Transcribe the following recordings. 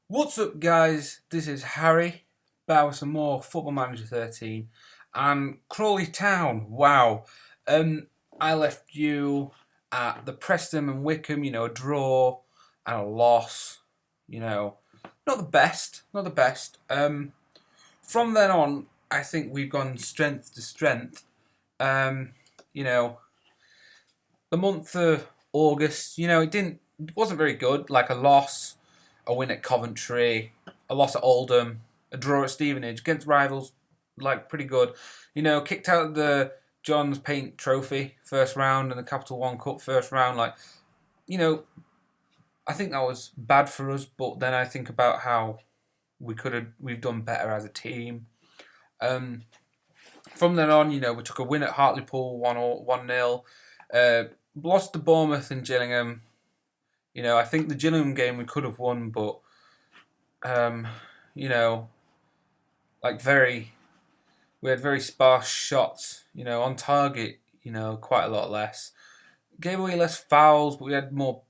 What's up, guys? This is Harry, back with some more Football Manager 13 and Crawley Town. Wow. I left you at the Preston and Wickham, a draw and a loss. Not the best, not the best. From then on, I think we've gone strength to strength. The month of August, it wasn't very good. Like a loss, a win at Coventry, a loss at Oldham, a draw at Stevenage against rivals, like pretty good. Kicked out the John's Paint Trophy first round and the Capital One Cup first round. I think that was bad for us. But then I think about how we've done better as a team. From then on, we took a win at Hartlepool 1-0. Lost to Bournemouth and Gillingham. I think the Gillingham game we could have won, but we had very sparse shots. On target, quite a lot less. Gave away less fouls, but we had more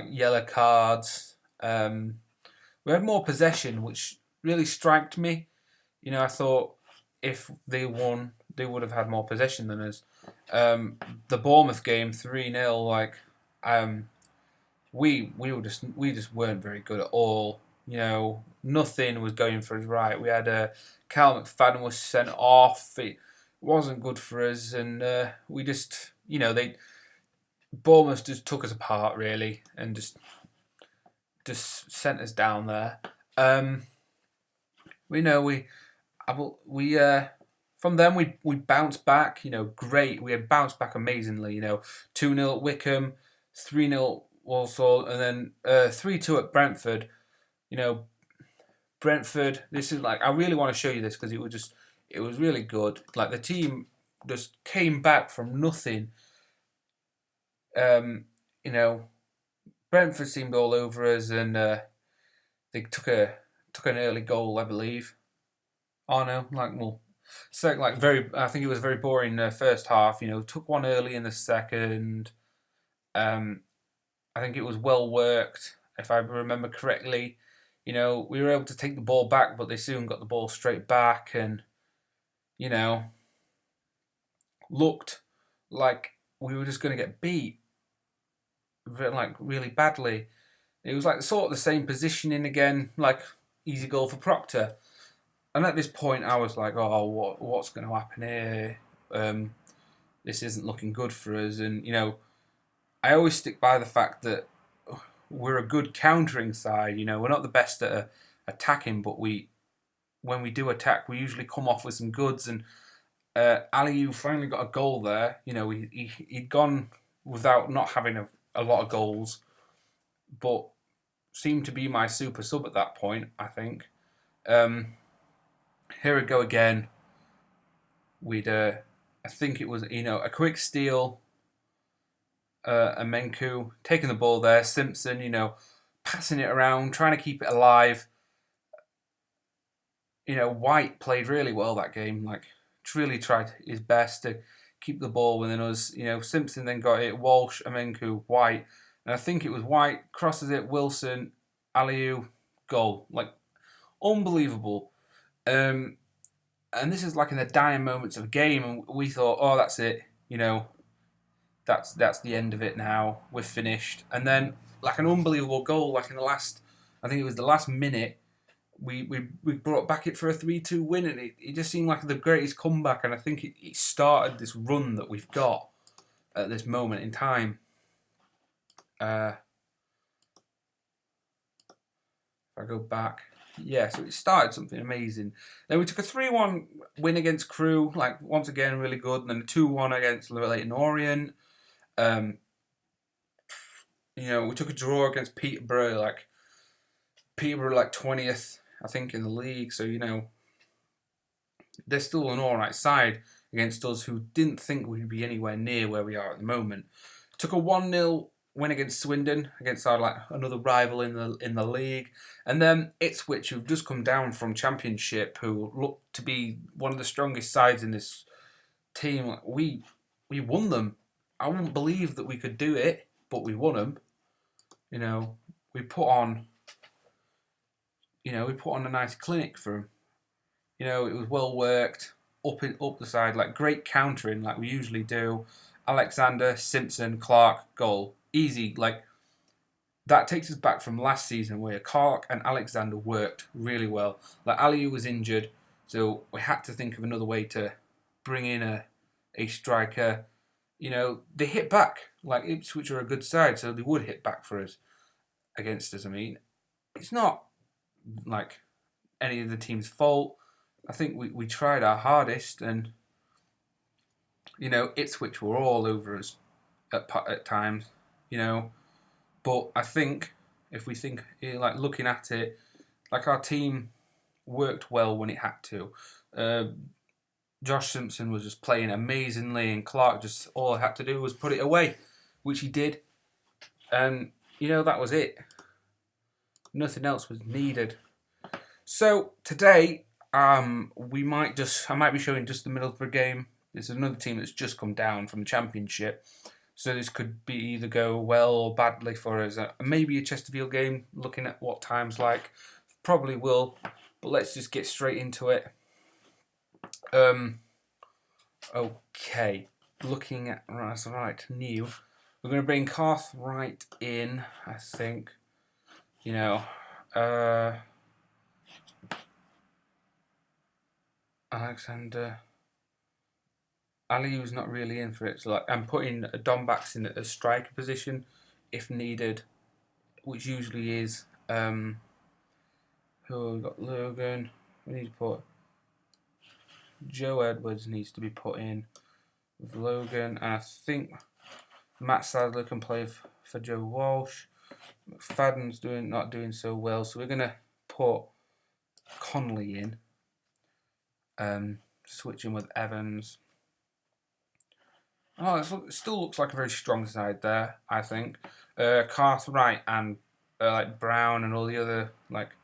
yellow cards. We had more possession, which really striked me. I thought if they won, they would have had more possession than us. The Bournemouth game 3-0, we just weren't very good at all. Nothing was going for us right. We had Cal McFadden was sent off. It wasn't good for us, and we just Bournemouth just took us apart really, and just sent us down there. From then we bounced back. Great. We had bounced back amazingly. 2-0 at Wickham, 3-0 Walsall, and then 3-2 at Brentford. Brentford. This is I really want to show you this because it was really good. The team just came back from nothing. Brentford seemed all over us, and they took an early goal, I believe. Oh no, I think it was very boring first half. Took one early in the second. I think it was well worked, if I remember correctly. We were able to take the ball back, but they soon got the ball straight back, and looked like we were just going to get beat, really badly. It was sort of the same positioning again, easy goal for Proctor. And at this point, I was like, "Oh, what's going to happen here? This isn't looking good for us." And I always stick by the fact that we're a good countering side. We're not the best at attacking, but when we do attack, we usually come off with some goods. And Aliou finally got a goal there. He'd gone without not having a lot of goals, but seemed to be my super sub at that point, I think. Here we go again. I think it was, a quick steal. Amenku taking the ball there. Simpson, passing it around, trying to keep it alive. White played really well that game. Truly tried his best to keep the ball within us. Simpson then got it. Walsh, Amenku, White. And I think it was White. Crosses it. Wilson, Aliou, goal. Unbelievable. And this is in the dying moments of a game, and we thought, oh, that's it. That's the end of it now. We're finished. And then an unbelievable goal, in the last, I think it was the last minute, we brought back it for a 3-2 win, and it just seemed like the greatest comeback, and I think it started this run that we've got at this moment in time. If I go back, so it started something amazing. Then we took a 3-1 win against Crewe, once again really good, and then a 2-1 against Leyton Orient. We took a draw against Peterborough, Peterborough 20th, I think, in the league. So they're still an alright side against us, who didn't think we'd be anywhere near where we are at the moment. Took a 1-0 win against Swindon, against our another rival in the league, and then Ipswich, who've just come down from Championship, who look to be one of the strongest sides in this team. We won them. I wouldn't believe that we could do it, but we won them. You know, we put on, a nice clinic for him. You know, it was well worked up the side, like great countering, like we usually do. Alexander, Simpson, Clark, goal, easy. Like that takes us back from last season where Clark and Alexander worked really well. Like Aliu was injured, so we had to think of another way to bring in a striker. You know, they hit back. Like Ipswich are a good side, so they would hit back for us against us. I mean, it's not like any of the team's fault. I think we tried our hardest, and Ipswich were all over us at times. You know, but I think if we think like looking at it, like our team worked well when it had to. Uh, Josh Simpson was just playing amazingly, and Clark just all he had to do was put it away, which he did, and that was it. Nothing else was needed. So today, I might be showing just the Middlesbrough game. This is another team that's just come down from the Championship, so this could be either go well or badly for us. Maybe a Chesterfield game. Looking at what time's like, probably will. But let's just get straight into it. Okay, looking at new. We're going to bring Cartwright in. I think. Alexander. Aliu's not really in for it. So I'm putting Dombax in a striker position if needed, which usually is. Who we've got? Logan. We need to put. Joe Edwards needs to be put in with Logan, and I think Matt Sadler can play for Joe Walsh. McFadden's not doing so well, so we're gonna put Connolly in. Switching with Evans. Oh, it still looks like a very strong side there, I think. Cartwright and like Brown and all the other like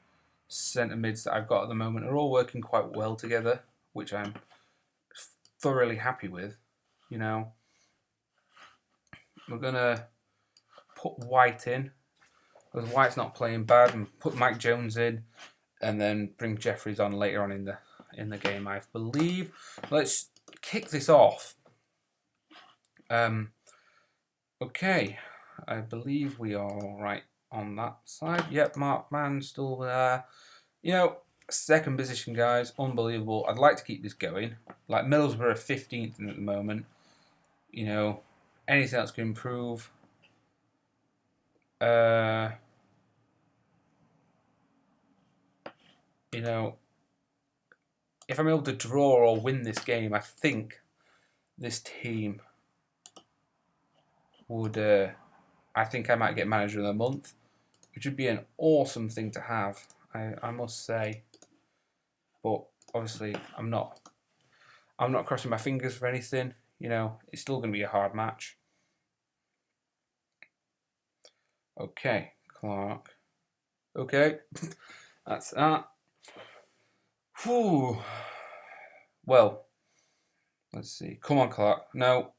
centre mids that I've got at the moment are all working quite well together, which I'm thoroughly happy with. We're gonna put White in because White's not playing bad, and put Mike Jones in, and then bring Jeffries on later on in the game, I believe. Let's kick this off. Okay, I believe we are all right on that side. Yep, Mark Mann still there. Second position, guys, unbelievable. I'd like to keep this going. Like Middlesbrough are 15th at the moment. Anything else can improve. If I'm able to draw or win this game, I think this team would. I think I might get manager of the month, which would be an awesome thing to have. I must say, but obviously I'm not crossing my fingers for anything. It's still going to be a hard match. Okay, Clark. Okay, that's that. Whew. Well, let's see. Come on, Clark. No.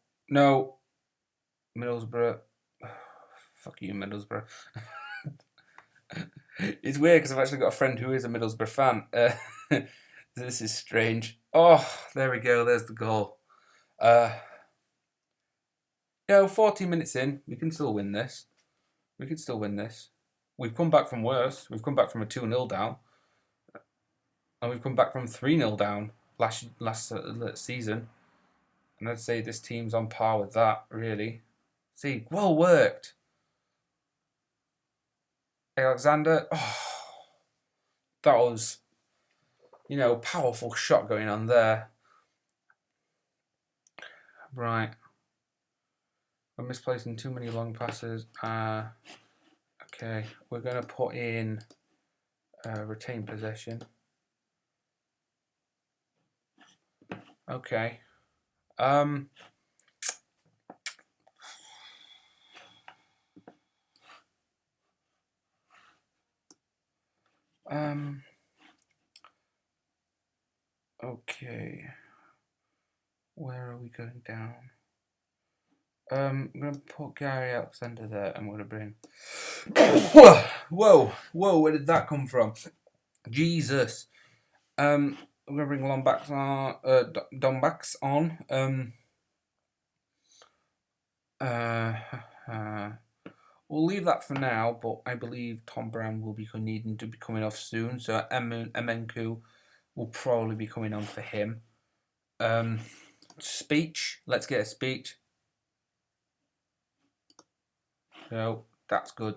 Middlesbrough. Fuck you, Middlesbrough. It's weird because I've actually got a friend who is a Middlesbrough fan. This is strange. Oh, there we go. There's the goal. 14 minutes in, we can still win this. We've come back from worse. We've come back from a 2-0 down. And we've come back from 3-0 down last season. And I'd say this team's on par with that, really. See, well worked. Alexander, that was, powerful shot going on there. Right. I'm misplacing too many long passes. Okay, we're going to put in retain possession. Okay. Okay. Where are we going down? I'm going to put Gary Alexander there. I'm going to bring... Whoa, where did that come from? Jesus. I'm going to bring Lombax on, Dombax on. We'll leave that for now, but I believe Tom Brown will be needing to be coming off soon, so Emenku will probably be coming on for him. Speech. Let's get a speech. That's good.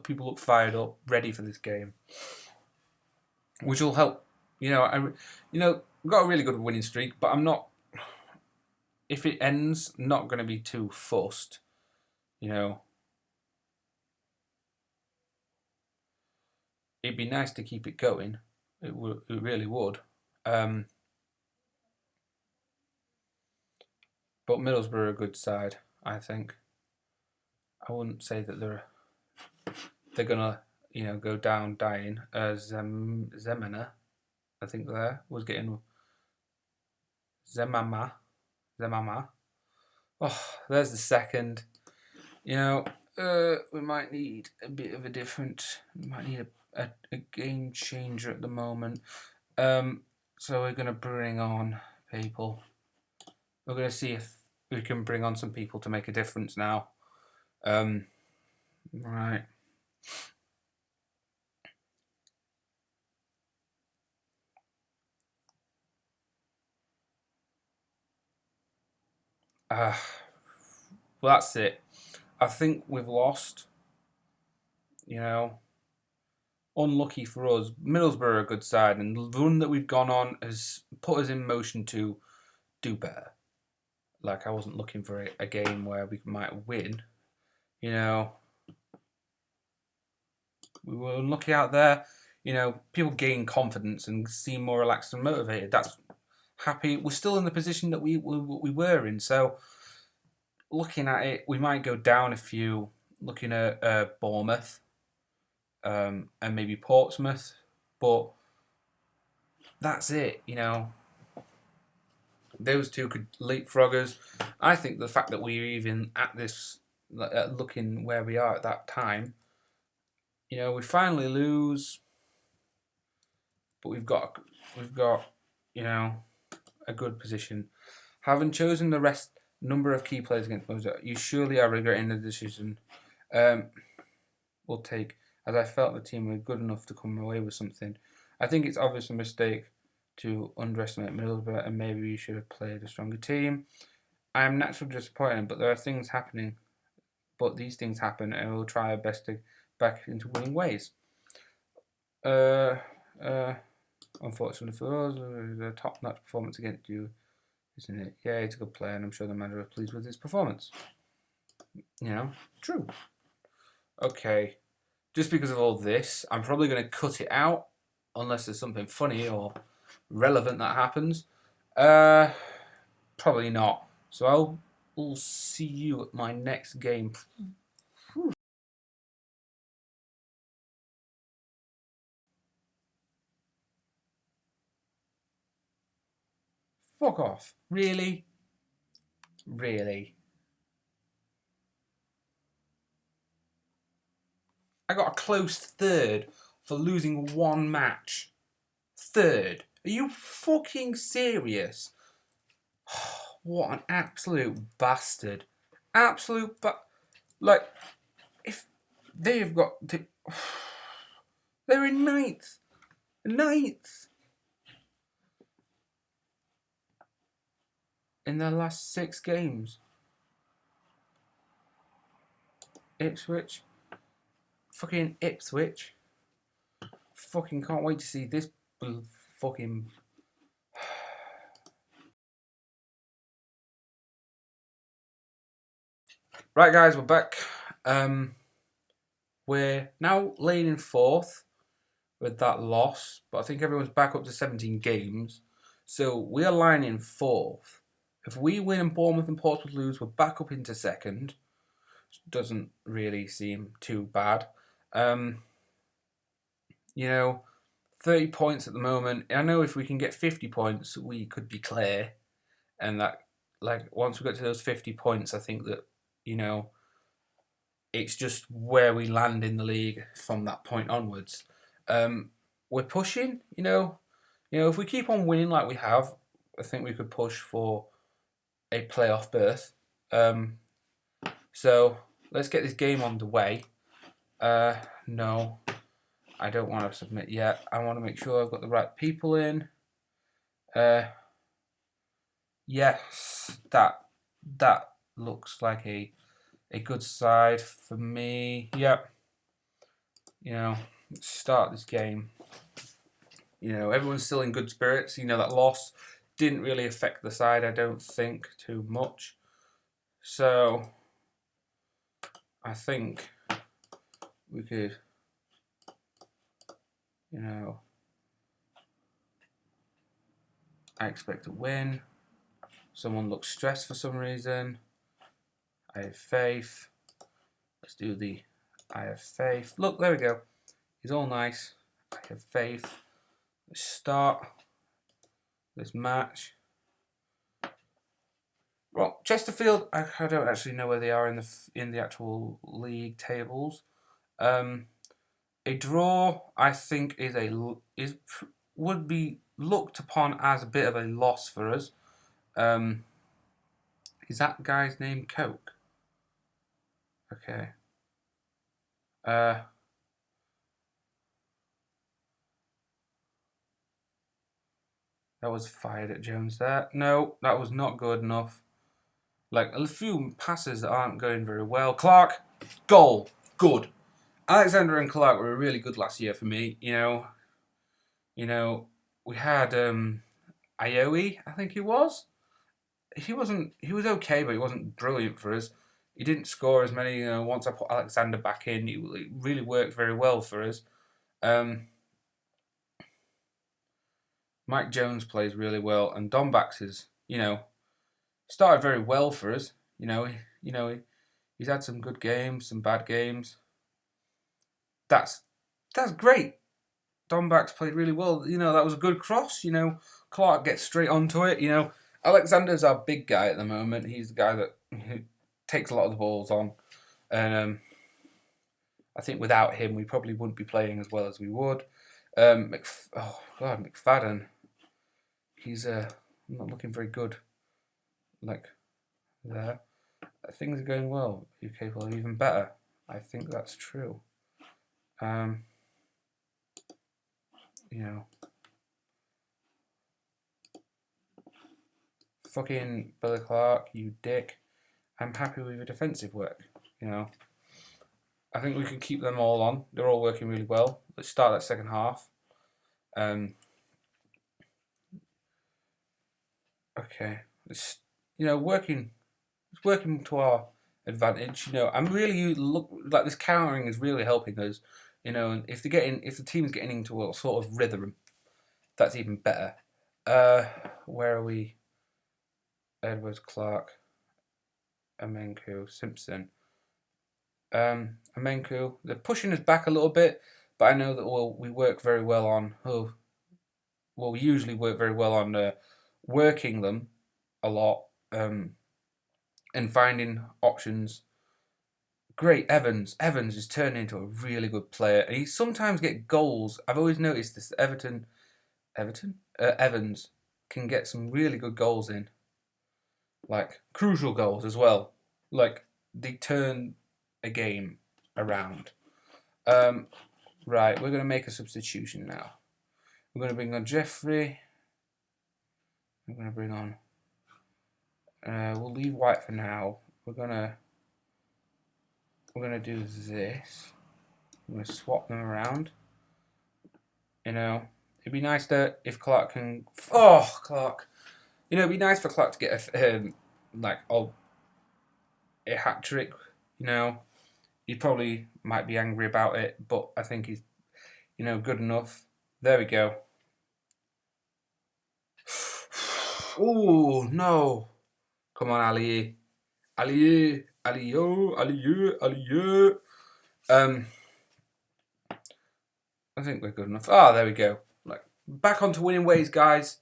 People look fired up, ready for this game, which will help. We've got a really good winning streak, but I'm not. If it ends, not going to be too fussed. It'd be nice to keep it going. It really would. But Middlesbrough are a good side, I think. I wouldn't say that they're gonna, go down dying. Zemena, I think was getting Zemama. Oh, there's the second. We might need a bit of a different. We might need a game changer at the moment. So we're gonna bring on people. We're gonna see if we can bring on some people to make a difference now. Right. Well, that's it. I think we've lost. Unlucky for us. Middlesbrough are a good side, and the run that we've gone on has put us in motion to do better. I wasn't looking for a game where we might win. We were unlucky out there. People gain confidence and seem more relaxed and motivated. That's happy. We're still in the position that we were in. So, looking at it, we might go down a few. Looking at Bournemouth and maybe Portsmouth, but that's it. Those two could leapfrog us. I think the fact that we're even at this, looking where we are at that time, we finally lose, but we've got a good position. Having chosen the number of key players against Mozart, you surely are regretting the decision. We'll take, as I felt the team were good enough to come away with something. I think it's obviously a mistake to underestimate Middlesbrough, and maybe we should have played a stronger team. I am naturally disappointed, but there are things happening. But these things happen, and we'll try our best to back into winning ways. Unfortunately for us, a top-notch performance against you, isn't it? Yeah, he's a good player, and I'm sure the manager is pleased with his performance. True. Okay, just because of all this, I'm probably going to cut it out, unless there's something funny or relevant that happens. Probably not. So I'll see you at my next game. Fuck off. Really? Really? I got a close third for losing one match. Third? Are you fucking serious? What an absolute bastard. Absolute if they've got... They're in ninth. Ninth. In their last 6 games. Ipswich. Fucking Ipswich. Fucking can't wait to see this fucking... Right, guys, we're back. We're now laying in 4th with that loss, but I think everyone's back up to 17 games. So we are lying in 4th. If we win and Bournemouth and Portsmouth lose, we're back up into 2nd. Doesn't really seem too bad. 30 points at the moment. I know if we can get 50 points, we could be clear. And that, once we get to those 50 points, I think that You know, it's just where we land in the league from that point onwards. We're pushing. If we keep on winning like we have, I think we could push for a playoff berth. So let's get this game on the way. No, I don't want to submit yet. I want to make sure I've got the right people in. Yes, that looks like a good side for me. Yep. Let's start this game. Everyone's still in good spirits. That loss didn't really affect the side, I don't think, too much. So I think we could, I expect to win. Someone looks stressed for some reason. I have faith. Let's do the I have faith. Look, there we go. He's all nice. I have faith. Let's start this match. Well, Chesterfield, I don't actually know where they are in the actual league tables. A draw, I think, would be looked upon as a bit of a loss for us. Is that guy's name Coke? Okay. That was fired at Jones there. No, that was not good enough. Like, a few passes that aren't going very well. Clark, goal. Good. Alexander and Clark were really good last year for me. We had Ayoe, I think he was. He was okay, but he wasn't brilliant for us. He didn't score as many. Once I put Alexander back in, it really worked very well for us. Mike Jones plays really well, and Dombax is, started very well for us. He's had some good games, some bad games. That's great. Dombax played really well. That was a good cross. Clark gets straight onto it. Alexander's our big guy at the moment. He's the guy that takes a lot of the balls on, and I think without him we probably wouldn't be playing as well as we would. McFadden. He's not looking very good. Like there, things are going well. You're capable of even better. I think that's true. Fucking Billy Clark, you dick. I'm happy with your defensive work. I think we can keep them all on. They're all working really well. Let's start that second half. Okay, it's working to our advantage. I'm really like this countering is really helping us. And if the team's getting into a sort of rhythm, that's even better. Where are we? Edwards, Clark, Amenku, Simpson. Amenku, they're pushing us back a little bit, but I know that we work very well on. We usually work very well on working them a lot and finding options. Great, Evans is turning into a really good player, and he sometimes get goals. I've always noticed this. Evans can get some really good goals in, like crucial goals as well. Like they turn a game around. Right, we're going to make a substitution now. We're going to bring on Jeffrey. We're going to bring on. We'll leave White for now. We're gonna do this. I'm gonna swap them around. It'd be nice if Clark can. Oh, Clark. It'd be nice for Clark to get a hat trick. He probably might be angry about it, but I think he's, good enough. There we go. Oh no! Come on, Ali. Ali. I think we're good enough. There we go. Back onto winning ways, guys.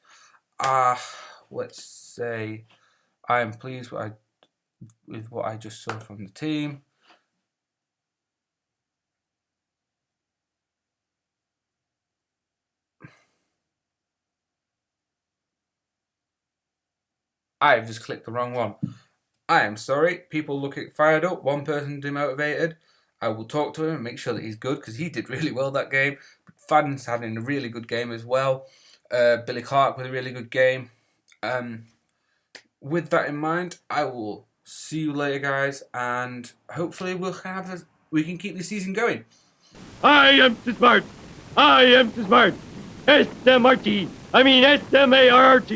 Let's say I am pleased. with what I just saw from the team. I've just clicked the wrong one. I am sorry. People looking fired up. One person demotivated. I will talk to him and make sure that he's good because he did really well that game. Fadden's having a really good game as well. Billy Clark with a really good game. With that in mind, I will see you later, guys, and hopefully we can keep the season going. I am too smart. I am too smart. SMRT. I mean SMART.